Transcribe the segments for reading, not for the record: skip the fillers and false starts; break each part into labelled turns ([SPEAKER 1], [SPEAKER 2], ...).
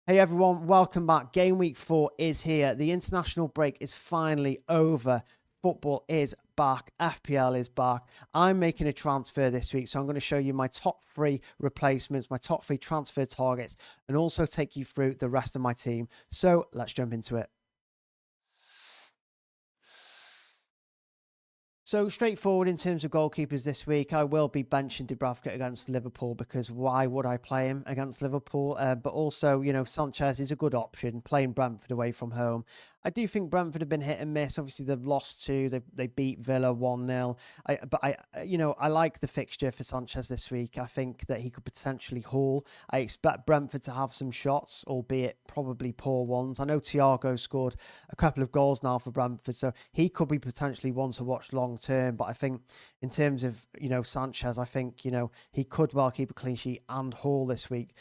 [SPEAKER 1] Hey everyone, welcome back. Game week 4 is here. The international break is finally over. Football is back. FPL is back. I'm making a transfer this week, so I'm going to show you my top 3 replacements, my top 3 transfer targets, and also take you through the rest of my team. So let's jump into it. So straightforward in terms of goalkeepers this week, I will be benching Dubravka against Liverpool because why would I play him against Liverpool? But also, Sanchez is a good option, playing Brentford away from home. I do think Brentford have been hit and miss. Obviously, they've lost 2. They beat Villa 1-0. I like the fixture for Sanchez this week. I think that he could potentially haul. I expect Brentford to have some shots, albeit probably poor ones. I know Thiago scored a couple of goals now for Brentford, so he could be potentially one to watch long term. But I think in terms of, Sanchez, I think, he could well keep a clean sheet and haul this week.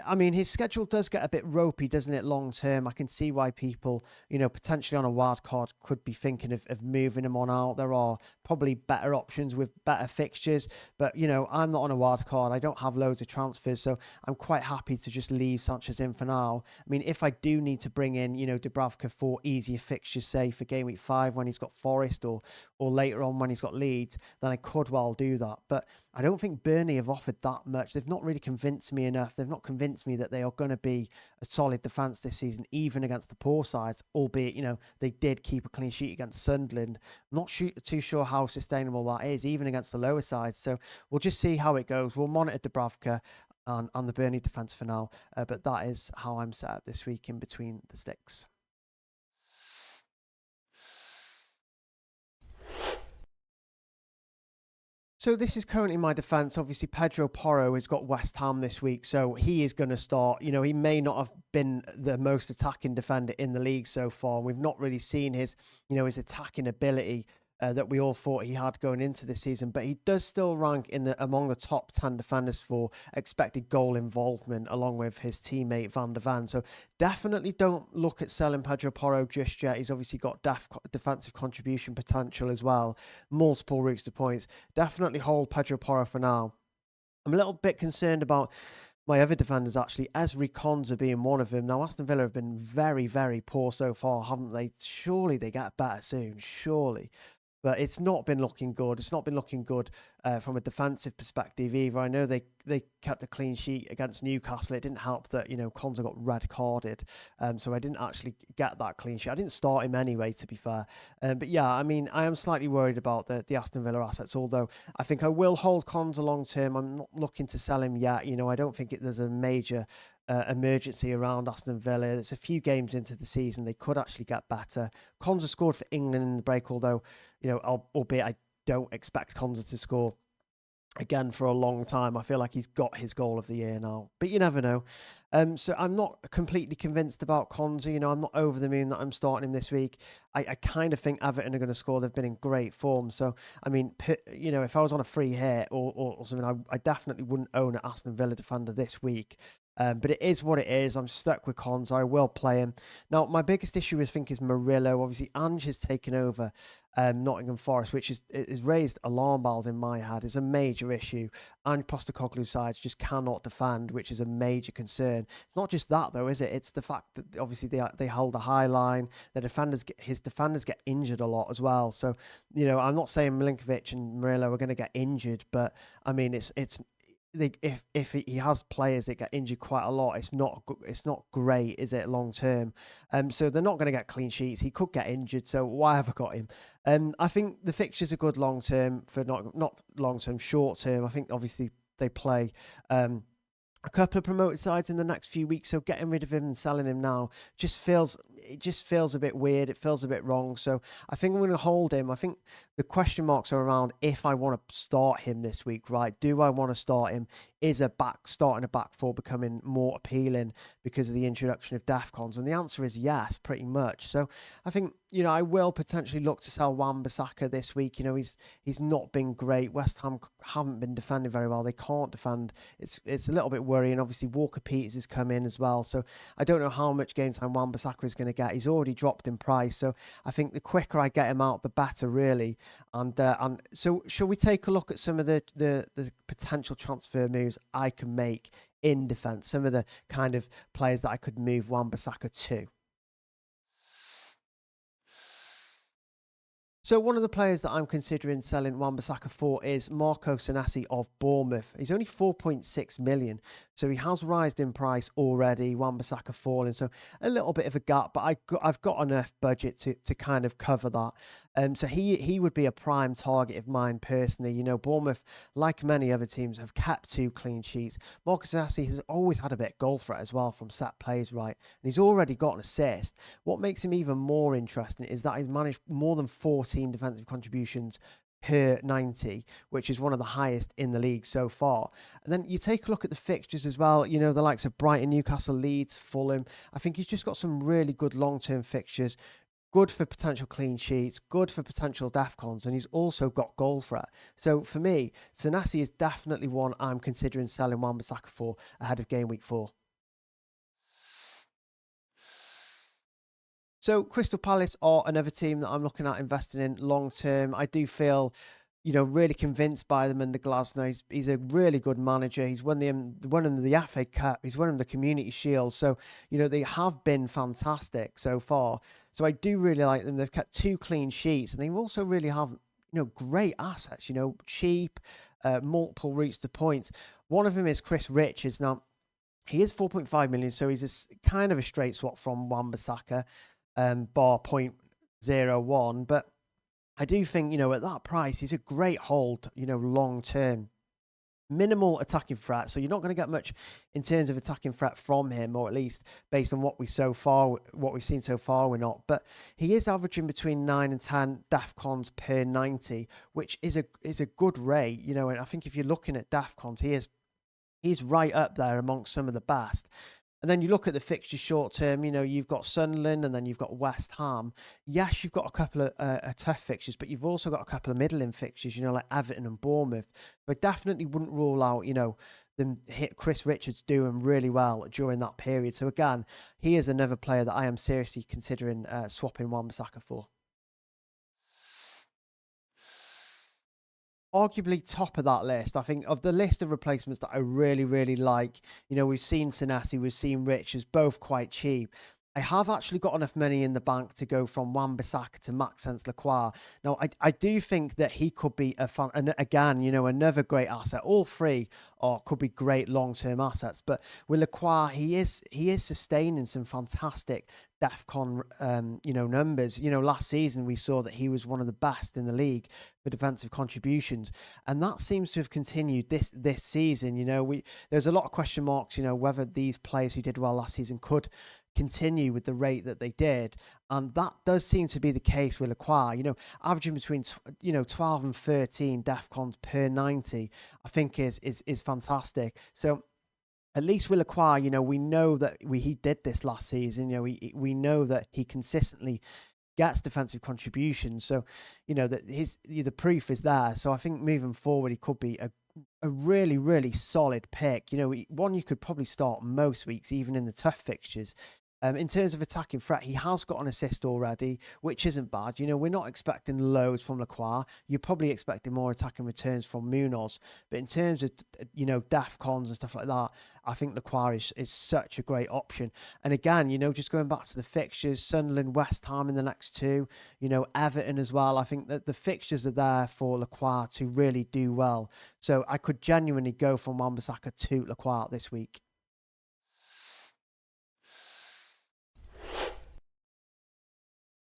[SPEAKER 1] I mean, his schedule does get a bit ropey, doesn't it, long term? I can see why people, potentially on a wild card could be thinking of moving him on out. There are probably better options with better fixtures, but, I'm not on a wild card. I don't have loads of transfers, so I'm quite happy to just leave Sanchez in for now. I mean, if I do need to bring in, Dubravka for easier fixtures, say for game week 5 when he's got Forest or later on when he's got Leeds, then I could well do that. But I don't think Burnley have offered that much. They've not really convinced me enough. They've not convinced me that they are going to be a solid defence this season, even against the poor sides, albeit, they did keep a clean sheet against Sunderland. I'm not too sure how sustainable that is, even against the lower sides. So we'll just see how it goes. We'll monitor Dubravka and the Burnley defence for now. But that is how I'm set up this week in between the sticks. So this is currently my defence. Obviously, Pedro Porro has got West Ham this week, so he is going to start. He may not have been the most attacking defender in the league so far. We've not really seen his attacking ability that we all thought he had going into the season, but he does still rank among the top 10 defenders for expected goal involvement, along with his teammate Van der Ven. So definitely don't look at selling Pedro Porro just yet. He's obviously got defensive contribution potential as well, multiple routes to points. Definitely hold Pedro Porro for now. I'm a little bit concerned about my other defenders, actually, Ezri Konsa being one of them. Now, Aston Villa have been very, very poor so far, haven't they? Surely they get better soon, surely. But it's not been looking good. It's not been looking good from a defensive perspective either. I know they kept a clean sheet against Newcastle. It didn't help that, Konsa got red carded. So I didn't actually get that clean sheet. I didn't start him anyway, to be fair. But yeah, I mean, I am slightly worried about the Aston Villa assets, although I think I will hold Konsa long term. I'm not looking to sell him yet. I don't think there's a major emergency around Aston Villa. There's a few games into the season. They could actually get better. Konsa scored for England in the break, although, albeit I don't expect Konsa to score again for a long time. I feel like he's got his goal of the year now, but you never know. So I'm not completely convinced about Konsa. I'm not over the moon that I'm starting him this week. I kind of think Everton are going to score. They've been in great form. So, I mean, if I was on a free hit or something, I definitely wouldn't own an Aston Villa defender this week. But it is what it is. I'm stuck with Konsa. I will play him. Now, my biggest issue, I think, is Murillo. Obviously, Ange has taken over Nottingham Forest, which is raised alarm bells in my head. It's a major issue. Ange Postecoglou's sides just cannot defend, which is a major concern. It's not just that, though, is it? It's the fact that, obviously, they hold a high line. His defenders get injured a lot as well. So, I'm not saying Milinkovic and Murillo are going to get injured, but, I mean, if he has players that get injured quite a lot, it's not great, is it, long term? So they're not going to get clean sheets. He could get injured, so why have I got him? I think the fixtures are good long term for not long term, short term. I think obviously they play a couple of promoted sides in the next few weeks, so getting rid of him and selling him now just feels a bit weird. It feels a bit wrong. So I think I'm going to hold him. I think the question marks are around if I want to start him this week, right? Do I want to start him? Is starting a back four becoming more appealing because of the introduction of DEFCONs? And the answer is yes, pretty much. So I think, I will potentially look to sell Wan-Bissaka this week. He's not been great. West Ham haven't been defending very well. They can't defend. It's a little bit worrying. Obviously, Walker-Peters has come in as well. So I don't know how much game time Wan-Bissaka is going to get. He's already dropped in price. So I think the quicker I get him out, the better, really. And so shall we take a look at some of the potential transfer moves I can make in defence, some of the kind of players that I could move Wan-Bissaka to. So one of the players that I'm considering selling Wan-Bissaka for is Marco Senesi of Bournemouth. He's only 4.6 million, so he has risen in price already. Wan-Bissaka falling, so a little bit of a gap, but I've got enough budget to kind of cover that. So he would be a prime target of mine personally. You know, Bournemouth, like many other teams, have kept 2 clean sheets. Marco Senesi has always had a bit of goal threat as well from set plays, right? And he's already got an assist. What makes him even more interesting is that he's managed more than 14 defensive contributions per 90, which is one of the highest in the league so far. And then you take a look at the fixtures as well, you know, the likes of Brighton, Newcastle, Leeds, Fulham. I think he's just got some really good long-term fixtures, good for potential clean sheets, good for potential DEFCONs, and he's also got goal threat. So for me, Senesi is definitely one I'm considering selling Wan-Bissaka for ahead of Game Week 4. So Crystal Palace are another team that I'm looking at investing in long term. I do feel, you know, really convinced by them under Glasner. He's a really good manager. He's won them the FA Cup. He's won them the Community Shield. So, you know, they have been fantastic so far. So I do really like them. They've kept 2 clean sheets, and they also really have, you know, great assets, you know, cheap, multiple routes to points. One of them is Chris Richards. Now, he is 4.5 million, so he's kind of a straight swap from Wan-Bissaka, bar 0.01. But I do think, you know, at that price, he's a great hold, you know, long term. Minimal attacking threat, so you're not going to get much in terms of attacking threat from him, or at least based on what we've seen so far, we're not. But he is averaging between 9 and 10 DEFCONs per 90, which is a good rate, you know. And I think if you're looking at DEFCONs, he's right up there amongst some of the best. And then you look at the fixture short term, you know, you've got Sunderland and then you've got West Ham. Yes, you've got a couple of tough fixtures, but you've also got a couple of middling fixtures, you know, like Everton and Bournemouth. But definitely wouldn't rule out, you know, them hit Chris Richards doing really well during that period. So again, he is another player that I am seriously considering swapping Wan-Bissaka for. Arguably top of that list. I think of the list of replacements that I really, really like, you know, we've seen Senesi, we've seen Richards, both quite cheap. I have actually got enough money in the bank to go from Wan-Bissaka to Maxence Lacroix. Now, I do think that he could be again, you know, another great asset. All three could be great long-term assets. But with Lacroix, he is sustaining some fantastic DEFCON, you know, numbers. You know, last season we saw that he was one of the best in the league for defensive contributions, and that seems to have continued this season. You know, there's a lot of question marks, you know, whether these players who did well last season could continue with the rate that they did, and that does seem to be the case with Lacroix. You know, averaging between 12 and 13 DEFCONs per 90, I think is fantastic. So at least with Lacroix, you know, we know that he did this last season. You know, we know that he consistently gets defensive contributions. So, you know, that the proof is there. So I think moving forward, he could be a really, really solid pick. You know, one you could probably start most weeks, even in the tough fixtures. In terms of attacking threat, he has got an assist already, which isn't bad. You know, we're not expecting loads from Lacroix. You're probably expecting more attacking returns from Munoz. But in terms of, you know, DEFCONs and stuff like that, I think Lacroix is such a great option. And again, you know, just going back to the fixtures, Sunderland, West Ham in the next 2, you know, Everton as well. I think that the fixtures are there for Lacroix to really do well. So I could genuinely go from Wan-Bissaka to Lacroix this week.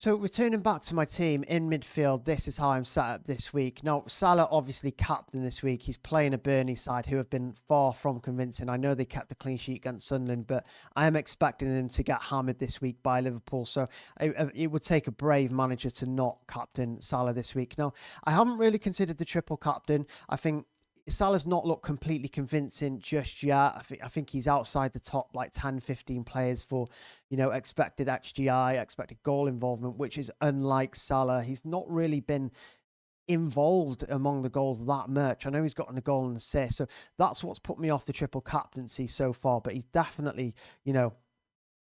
[SPEAKER 1] So returning back to my team in midfield, this is how I'm set up this week. Now, Salah obviously captain this week. He's playing a Burnley side who have been far from convincing. I know they kept the clean sheet against Sunderland, but I am expecting them to get hammered this week by Liverpool. So it would take a brave manager to not captain Salah this week. Now, I haven't really considered the triple captain. I think Salah's not looked completely convincing just yet. I think he's outside the top like 10, 15 players for, you know, expected XGI, expected goal involvement, which is unlike Salah. He's not really been involved among the goals that much. I know he's gotten a goal and assist, so that's what's put me off the triple captaincy so far. But he's definitely, you know,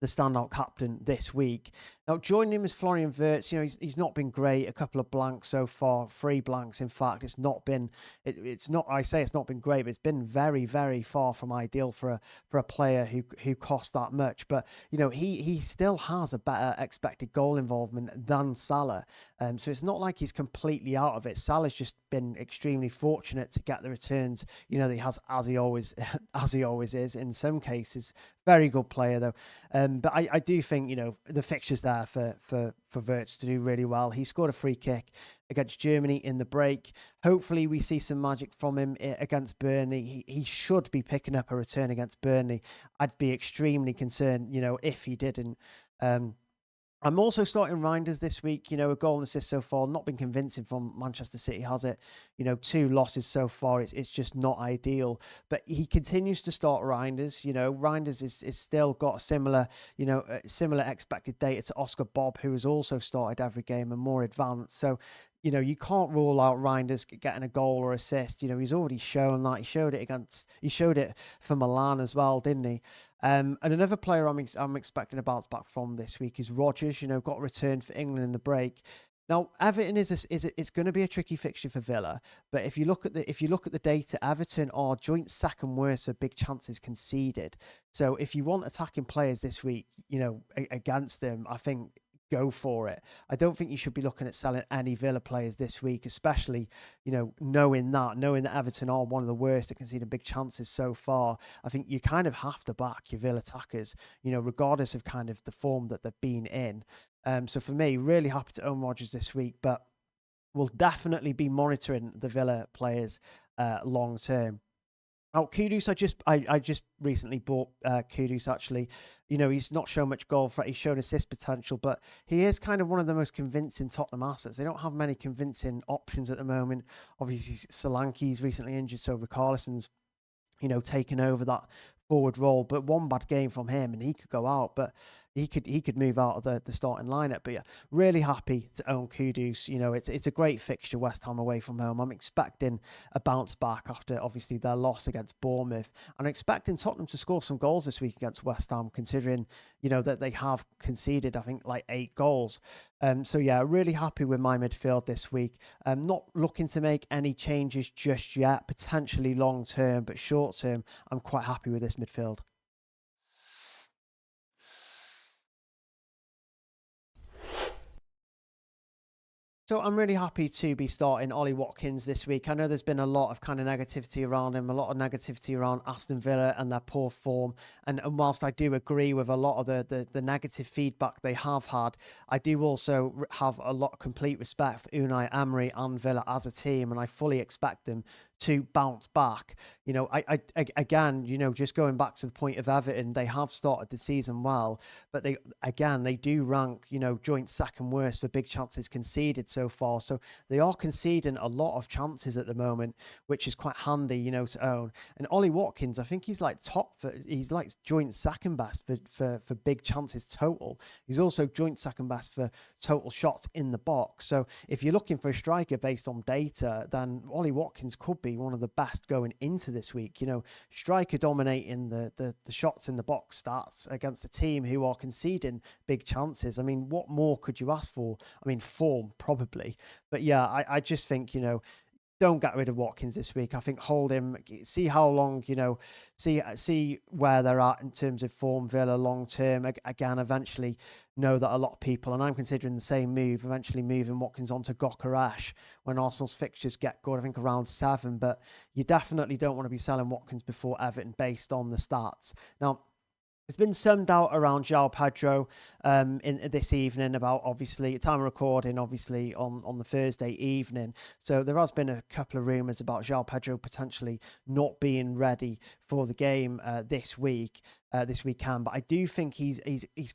[SPEAKER 1] the standout captain this week. Now, joining him is Florian Wirtz. He's not been great. A couple of blanks so far, 3 blanks. In fact, it's not been. It's not. I say it's not been great, but it's been very, very far from ideal for a player who cost that much. But he still has a better expected goal involvement than Salah. So it's not like he's completely out of it. Salah's just been extremely fortunate to get the returns. That he has, as he always is in some cases. Very good player though. But I do think, the fixture's there for Wirtz to do really well. He scored a free kick against Germany in the break. Hopefully we see some magic from him against Burnley. He should be picking up a return against Burnley. I'd be extremely concerned, if he didn't. I'm also starting Reinders this week. A goal and assist so far. Not been convincing from Manchester City, has it? 2 losses so far. It's just not ideal. But he continues to start Reinders. Reinders is still got a similar expected data to Oscar Bob, who has also started every game and more advanced. So, you can't rule out Reinders getting a goal or assist. He's already shown that. He showed it for Milan as well, didn't he? And another player I'm expecting a bounce back from this week is Rodgers. Got returned for England in the break. Now, Everton it's going to be a tricky fixture for Villa, but if you look at the data, Everton are joint second worst for big chances conceded. So if you want attacking players this week, against them, I think go for it. I don't think you should be looking at selling any Villa players this week, especially, knowing that Everton are one of the worst at conceding big chances so far. I think you kind of have to back your Villa attackers, regardless of kind of the form that they've been in. So for me, really happy to own Rodgers this week, but we'll definitely be monitoring the Villa players long term. Oh, Kudus, I just recently bought Kudus, actually. He's not shown much goal threat. He's shown assist potential, but he is kind of one of the most convincing Tottenham assets. They don't have many convincing options at the moment. Obviously, Solanke's recently injured, so Richarlison's, taken over that forward role. But one bad game from him and he could go out, but he could move out of the starting lineup. But yeah, really happy to own Kudus. It's a great fixture, West Ham away from home. I'm expecting a bounce back after obviously their loss against Bournemouth. I'm expecting Tottenham to score some goals this week against West Ham, considering that they have conceded, I think, like 8 goals. So yeah, really happy with my midfield this week. Not looking to make any changes just yet, potentially long term, but short term, I'm quite happy with this midfield. So I'm really happy to be starting Ollie Watkins this week. I know there's been a lot of kind of negativity around him, a lot of negativity around Aston Villa and their poor form. And whilst I do agree with a lot of the negative feedback they have had, I do also have a lot of complete respect for Unai Emery and Villa as a team, and I fully expect them to bounce back. Again, just going back to the point of Everton, they have started the season well, but they do rank, joint second worst for big chances conceded so far. So they are conceding a lot of chances at the moment, which is quite handy, to own. And Ollie Watkins, I think he's like he's like joint second best for big chances total. He's also joint second best for total shots in the box. So if you're looking for a striker based on data, then Ollie Watkins could be one of the best going into this week. Striker dominating the shots in the box stats against a team who are conceding big chances. I mean, what more could you ask for? I mean, form probably, but yeah, I just think, don't get rid of Watkins this week. I think hold him, see how long, see where they're at in terms of form, Villa long term. Again, eventually know that a lot of people, and I'm considering the same move, eventually moving Watkins onto Gyökeres when Arsenal's fixtures get good, I think around 7. But you definitely don't want to be selling Watkins before Everton based on the stats. Now, there's been some doubt around João Pedro in this evening about, obviously, time of recording, obviously, on the Thursday evening. So there has been a couple of rumours about João Pedro potentially not being ready for the game this weekend. But I do think he's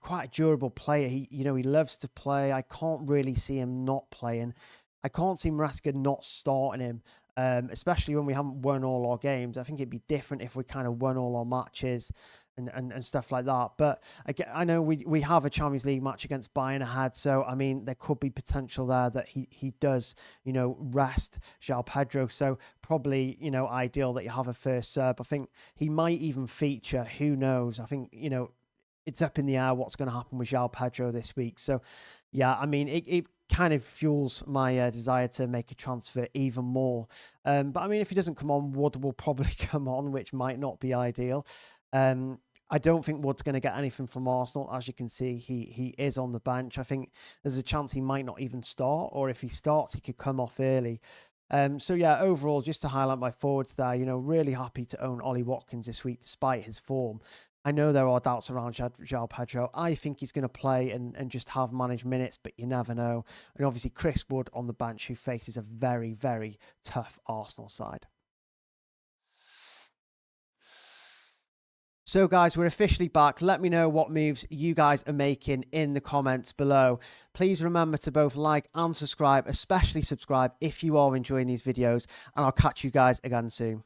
[SPEAKER 1] quite a durable player. He loves to play. I can't really see him not playing. I can't see Maresca not starting him. Especially when we haven't won all our games. I think it'd be different if we kind of won all our matches and stuff like that. But again, I know we have a Champions League match against Bayern ahead, so I mean there could be potential there that he does rest João Pedro. So probably ideal that you have a first sub. I think he might even feature. Who knows? I think it's up in the air what's going to happen with João Pedro this week. So, yeah, I mean, it kind of fuels my desire to make a transfer even more. But I mean, if he doesn't come on, Wood will probably come on, which might not be ideal. I don't think Wood's going to get anything from Arsenal. As you can see, he is on the bench. I think there's a chance he might not even start, or if he starts, he could come off early. So yeah, overall, just to highlight my forwards there, really happy to own Ollie Watkins this week despite his form. I know there are doubts around João Pedro. I think he's going to play and just have managed minutes, but you never know. And obviously Chris Wood on the bench, who faces a very, very tough Arsenal side. So guys, we're officially back. Let me know what moves you guys are making in the comments below. Please remember to both like and subscribe, especially subscribe if you are enjoying these videos, and I'll catch you guys again soon.